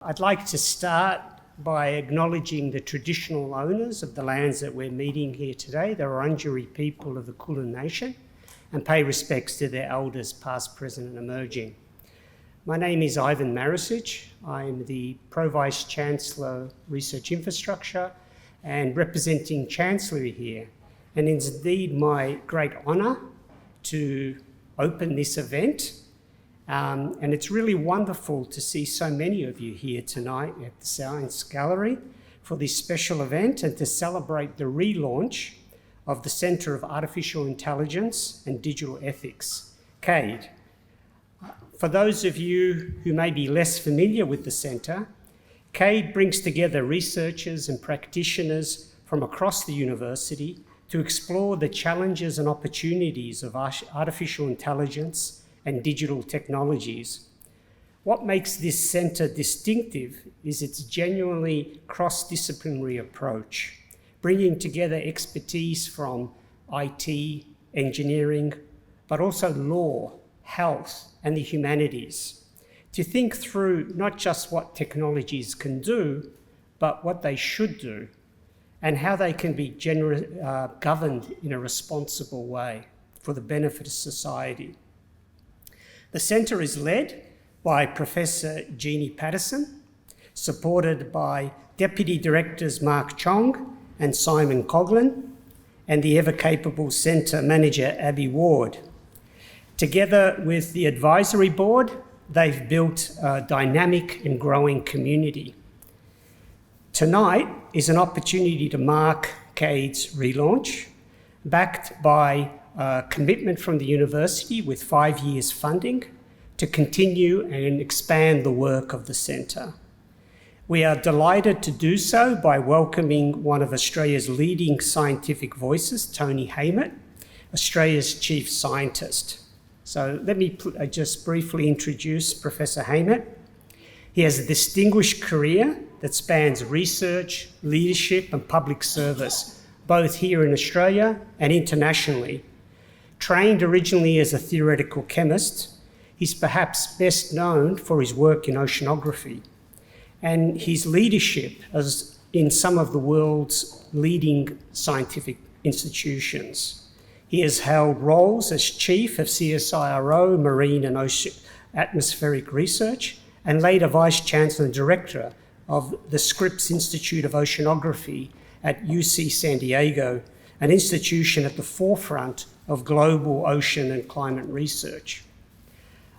I'd like to start by acknowledging the traditional owners of the lands that we're meeting here today, the Wurundjeri people of the Kulin Nation, and pay respects to their elders past, present and emerging. My name is Ivan Marisic. I'm the Pro-Vice Chancellor Research Infrastructure and representing Chancellery here. And it's indeed my great honour to open this event. And it's really wonderful to see so many of you here tonight at the Science Gallery for this special event and to celebrate the relaunch of the Centre of Artificial Intelligence and Digital Ethics, CAIDE. For those of you who may be less familiar with the centre, CAIDE brings together researchers and practitioners from across the university to explore the challenges and opportunities of artificial intelligence and digital technologies. What makes this centre distinctive is its genuinely cross-disciplinary approach, bringing together expertise from IT, engineering, but also law, health, and the humanities, to think through not just what technologies can do, but what they should do, and how they can be governed in a responsible way for the benefit of society. The centre is led by Professor Jeannie Patterson, supported by Deputy Directors Mark Chong and Simon Coughlin, and the ever-capable Centre Manager Abby Ward. Together with the Advisory Board, they've built a dynamic and growing community. Tonight is an opportunity to mark CAIDE's relaunch, backed by a commitment from the university with 5 years funding to continue and expand the work of the centre. We are delighted to do so by welcoming one of Australia's leading scientific voices, Tony Haymet, Australia's Chief Scientist. So let me just briefly introduce Professor Haymet. He has a distinguished career that spans research, leadership and public service, both here in Australia and internationally. Trained originally as a theoretical chemist, he's perhaps best known for his work in oceanography and his leadership as in some of the world's leading scientific institutions. He has held roles as Chief of CSIRO Marine and Atmospheric Research and later Vice Chancellor and Director of the Scripps Institute of Oceanography at UC San Diego, an institution at the forefront of global ocean and climate research.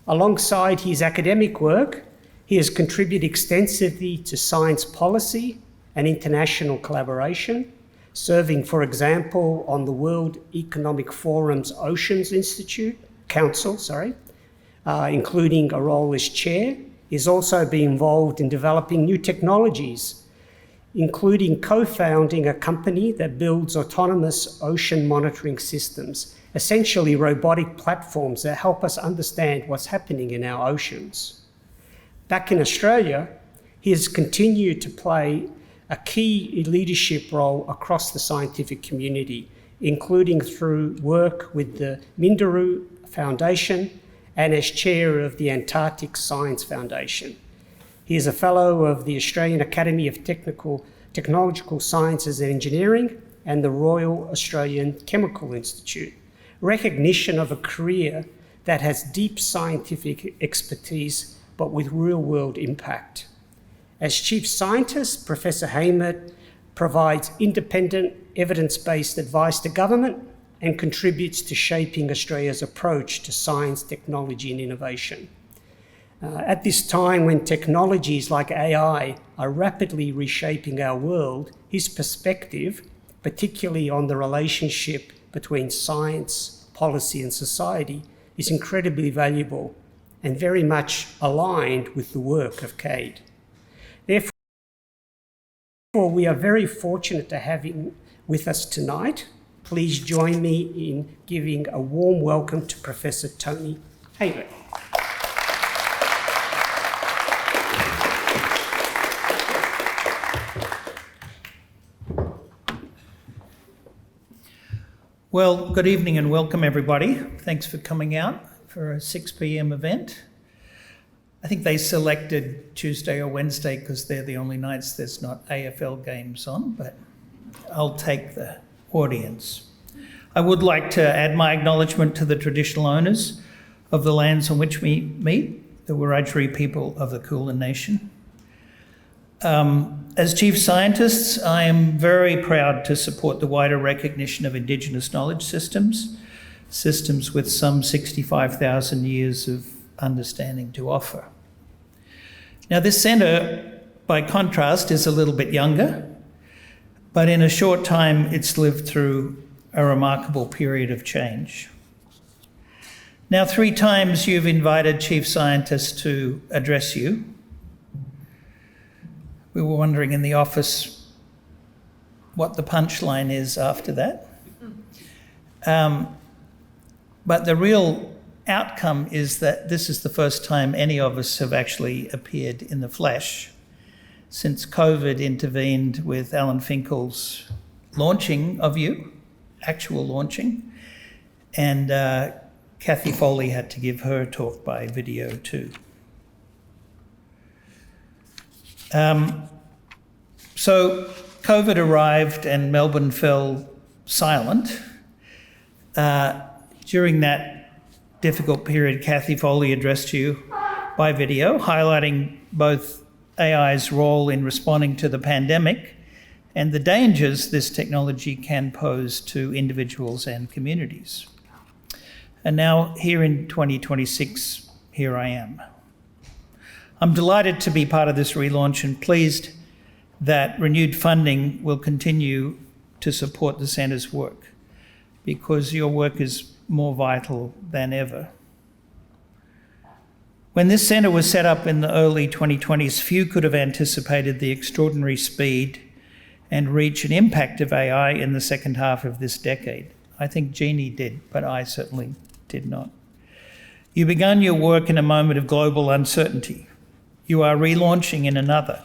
Alongside his academic work, he has contributed extensively to science policy and international collaboration, serving, for example, on the World Economic Forum's Oceans Council, including a role as chair. He's also been involved in developing new technologies, including co-founding a company that builds autonomous ocean monitoring systems, essentially robotic platforms that help us understand what's happening in our oceans. Back in Australia, he has continued to play a key leadership role across the scientific community, including through work with the Minderoo Foundation and as chair of the Antarctic Science Foundation. He is a fellow of the Australian Academy of Technological Sciences and Engineering and the Royal Australian Chemical Institute, recognition of a career that has deep scientific expertise but with real-world impact. As Chief Scientist, Professor Haymet provides independent, evidence-based advice to government and contributes to shaping Australia's approach to science, technology and innovation. At this time when technologies like AI are rapidly reshaping our world, his perspective, particularly on the relationship between science, policy and society, is incredibly valuable and very much aligned with the work of CAIDE. Therefore, we are very fortunate to have him with us tonight. Please join me in giving a warm welcome to Professor Tony Haymet. Well, good evening and welcome everybody. Thanks for coming out for a 6 p.m. event. I think they selected Tuesday or Wednesday because they're the only nights there's not AFL games on, but I'll take the audience. I would like to add my acknowledgement to the traditional owners of the lands on which we meet, the Wiradjuri people of the Kulin Nation. As Chief Scientist, I am very proud to support the wider recognition of Indigenous knowledge systems with some 65,000 years of understanding to offer. Now, this centre, by contrast, is a little bit younger, but in a short time, it's lived through a remarkable period of change. Now, 3 times you've invited Chief Scientists to address you. We were wondering in the office what the punchline is after that. But the real outcome is that this is the first time any of us have actually appeared in the flesh since COVID intervened with Alan Finkel's launching of you, actual launching, and Kathy Foley had to give her talk by video too. So COVID arrived and Melbourne fell silent. During that difficult period, Kathy Foley addressed you by video, highlighting both AI's role in responding to the pandemic and the dangers this technology can pose to individuals and communities. And now, here in 2026, here I am. I'm delighted to be part of this relaunch and pleased that renewed funding will continue to support the Centre's work, because your work is more vital than ever. When this centre was set up in the early 2020s, few could have anticipated the extraordinary speed and reach and impact of AI in the second half of this decade. I think Jeannie did, but I certainly did not. You began your work in a moment of global uncertainty. You are relaunching in another,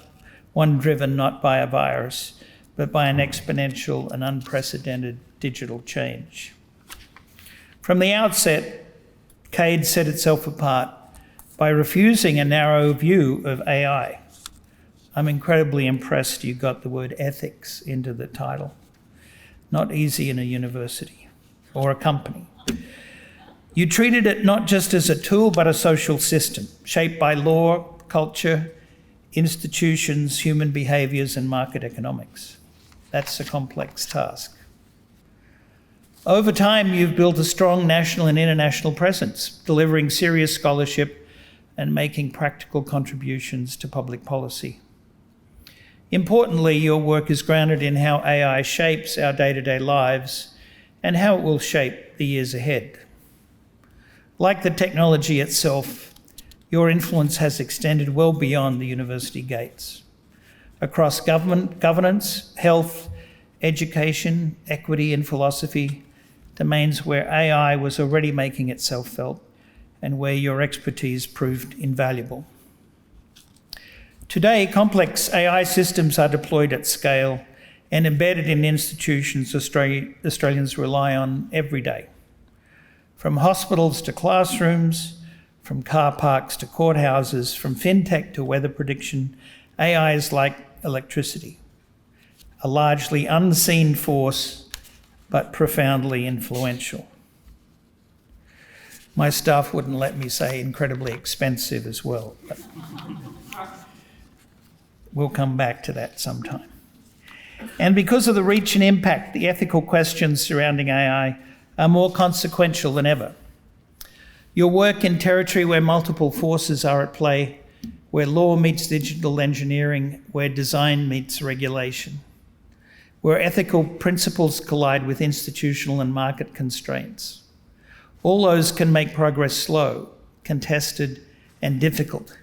one driven not by a virus, but by an exponential and unprecedented digital change. From the outset, CAIDE set itself apart by refusing a narrow view of AI. I'm incredibly impressed you got the word ethics into the title. Not easy in a university or a company. You treated it not just as a tool, but a social system shaped by law, culture, institutions, human behaviours, and market economics. That's a complex task. Over time, you've built a strong national and international presence, delivering serious scholarship and making practical contributions to public policy. Importantly, your work is grounded in how AI shapes our day-to-day lives and how it will shape the years ahead. Like the technology itself, your influence has extended well beyond the university gates. Across government, governance, health, education, equity and philosophy, domains where AI was already making itself felt and where your expertise proved invaluable. Today, complex AI systems are deployed at scale and embedded in institutions Australians rely on every day. From hospitals to classrooms, from car parks to courthouses, from fintech to weather prediction, AI is like electricity, a largely unseen force, but profoundly influential. My staff wouldn't let me say incredibly expensive as well, but we'll come back to that sometime. And because of the reach and impact, the ethical questions surrounding AI are more consequential than ever. Your work in territory where multiple forces are at play, where law meets digital engineering, where design meets regulation, where ethical principles collide with institutional and market constraints. All those can make progress slow, contested, and difficult.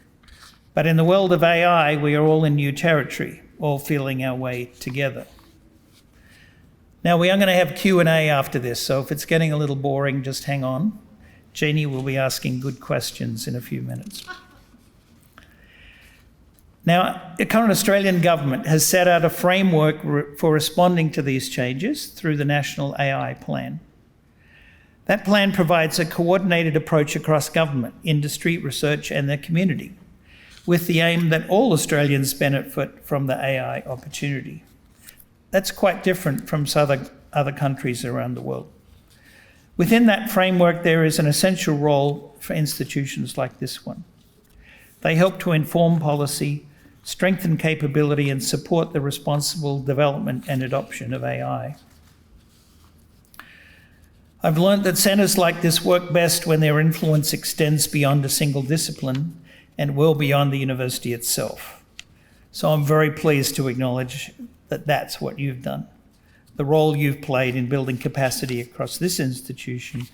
But in the world of AI, we are all in new territory, all feeling our way together. Now, we are going to have Q&A after this, so if it's getting a little boring, just hang on. Jeannie will be asking good questions in a few minutes. Now, the current Australian government has set out a framework for responding to these changes through the National AI Plan. That plan provides a coordinated approach across government, industry, research and the community with the aim that all Australians benefit from the AI opportunity. That's quite different from other countries around the world. Within that framework, there is an essential role for institutions like this one. They help to inform policy, strengthen capability, and support the responsible development and adoption of AI. I've learned that centres like this work best when their influence extends beyond a single discipline and well beyond the university itself. So I'm very pleased to acknowledge that that's what you've done, the role you've played in building capacity across this institution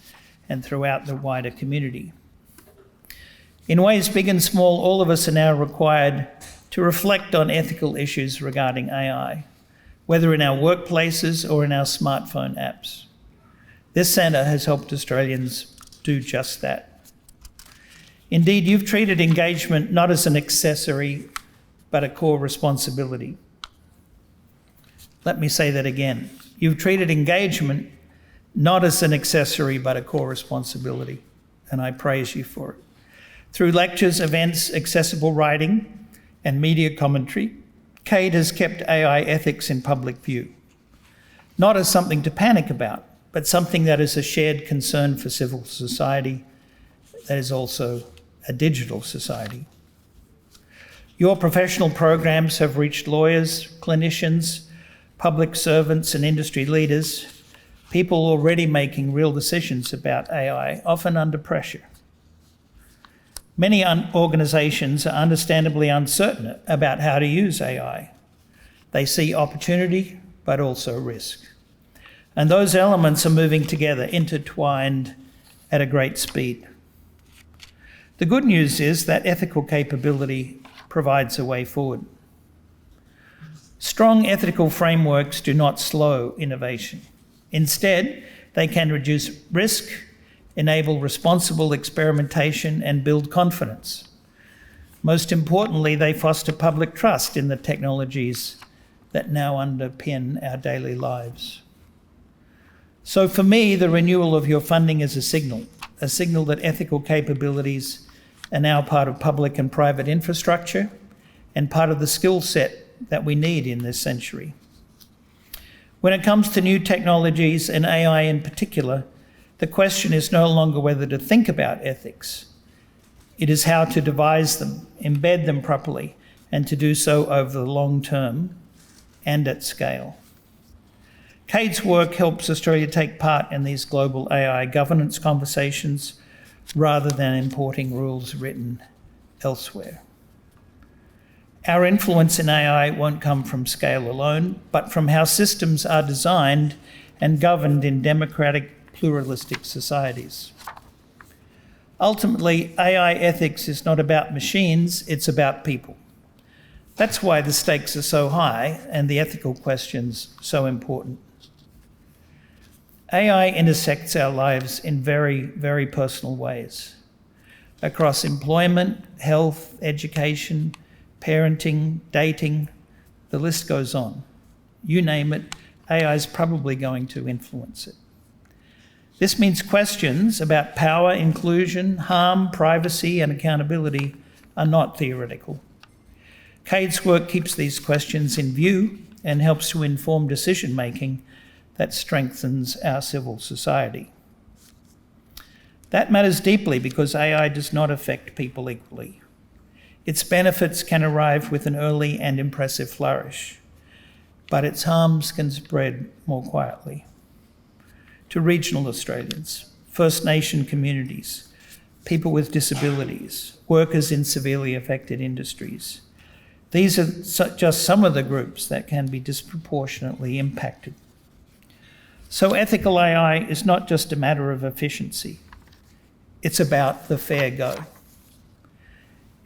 and throughout the wider community. In ways big and small, all of us are now required to reflect on ethical issues regarding AI, whether in our workplaces or in our smartphone apps. This centre has helped Australians do just that. Indeed, you've treated engagement not as an accessory, but a core responsibility. Let me say that again. You've treated engagement not as an accessory, but a core responsibility, and I praise you for it. Through lectures, events, accessible writing, and media commentary, CAIDE has kept AI ethics in public view, not as something to panic about, but something that is a shared concern for civil society that is also a digital society. Your professional programs have reached lawyers, clinicians, public servants and industry leaders, people already making real decisions about AI, often under pressure. Many organisations are understandably uncertain about how to use AI. They see opportunity, but also risk. And those elements are moving together, intertwined at a great speed. The good news is that ethical capability provides a way forward. Strong ethical frameworks do not slow innovation. Instead, they can reduce risk, enable responsible experimentation, and build confidence. Most importantly, they foster public trust in the technologies that now underpin our daily lives. So for me, the renewal of your funding is a signal that ethical capabilities are now part of public and private infrastructure and part of the skill set that we need in this century. When it comes to new technologies and AI in particular, the question is no longer whether to think about ethics. It is how to devise them, embed them properly, and to do so over the long term and at scale. CAIDE's work helps Australia take part in these global AI governance conversations rather than importing rules written elsewhere. Our influence in AI won't come from scale alone, but from how systems are designed and governed in democratic, pluralistic societies. Ultimately, AI ethics is not about machines, it's about people. That's why the stakes are so high and the ethical questions so important. AI intersects our lives in very, very personal ways. Across employment, health, education, parenting, dating, the list goes on. You name it, AI is probably going to influence it. This means questions about power, inclusion, harm, privacy, and accountability are not theoretical. CAIDE's work keeps these questions in view and helps to inform decision-making that strengthens our civil society. That matters deeply because AI does not affect people equally. Its benefits can arrive with an early and impressive flourish, but its harms can spread more quietly. To regional Australians, First Nation communities, people with disabilities, workers in severely affected industries. These are just some of the groups that can be disproportionately impacted. So ethical AI is not just a matter of efficiency, it's about the fair go.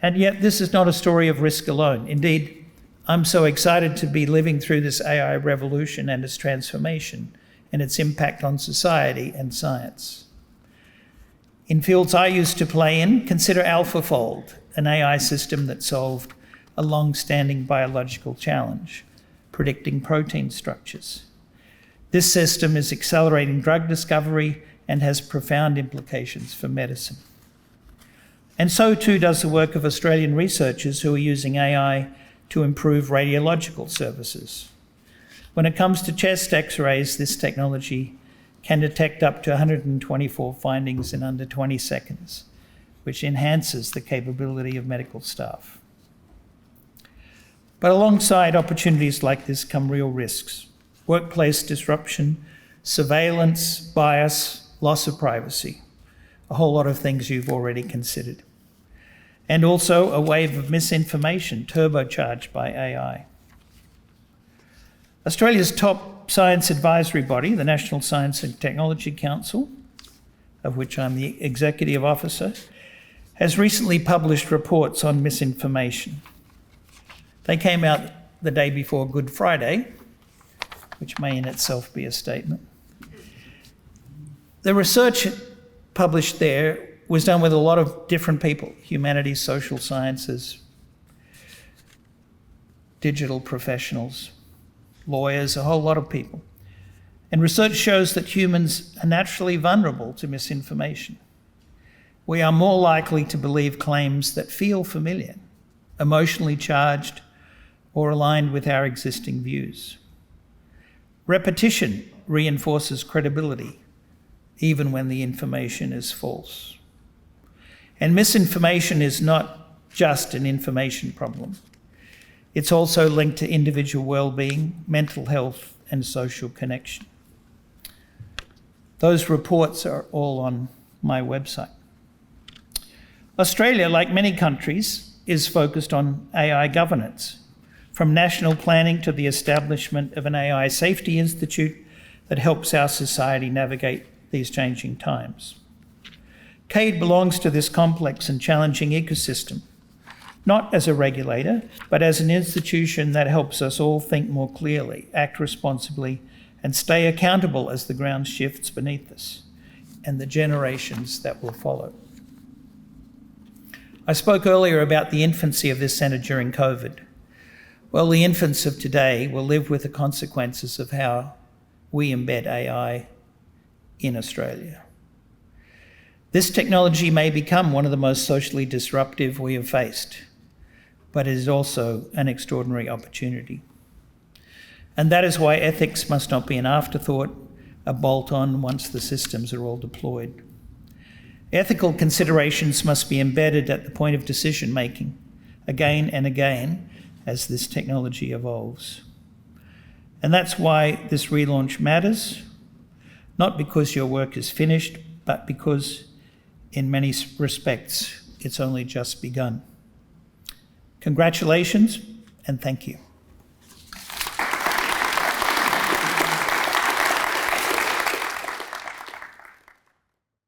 And yet this is not a story of risk alone. Indeed, I'm so excited to be living through this AI revolution and its transformation and its impact on society and science. In fields I used to play in, consider AlphaFold, an AI system that solved a long-standing biological challenge, predicting protein structures. This system is accelerating drug discovery and has profound implications for medicine. And so too does the work of Australian researchers who are using AI to improve radiological services. When it comes to chest X-rays, this technology can detect up to 124 findings in under 20 seconds, which enhances the capability of medical staff. But alongside opportunities like this come real risks: workplace disruption, surveillance, bias, loss of privacy, a whole lot of things you've already considered. And also a wave of misinformation turbocharged by AI. Australia's top science advisory body, the National Science and Technology Council, of which I'm the executive officer, has recently published reports on misinformation. They came out the day before Good Friday, which may in itself be a statement. The research published there was done with a lot of different people: humanities, social sciences, digital professionals, lawyers, a whole lot of people. And research shows that humans are naturally vulnerable to misinformation. We are more likely to believe claims that feel familiar, emotionally charged, or aligned with our existing views. Repetition reinforces credibility, even when the information is false. And misinformation is not just an information problem. It's also linked to individual well-being, mental health, and social connection. Those reports are all on my website. Australia, like many countries, is focused on AI governance, from national planning to the establishment of an AI safety institute that helps our society navigate these changing times. CAIDE belongs to this complex and challenging ecosystem, not as a regulator, but as an institution that helps us all think more clearly, act responsibly, and stay accountable as the ground shifts beneath us and the generations that will follow. I spoke earlier about the infancy of this centre during COVID. Well, the infants of today will live with the consequences of how we embed AI in Australia. This technology may become one of the most socially disruptive we have faced, but it is also an extraordinary opportunity. And that is why ethics must not be an afterthought, a bolt-on once the systems are all deployed. Ethical considerations must be embedded at the point of decision-making, again and again, as this technology evolves. And that's why this relaunch matters, not because your work is finished, but because in many respects, it's only just begun. Congratulations and thank you.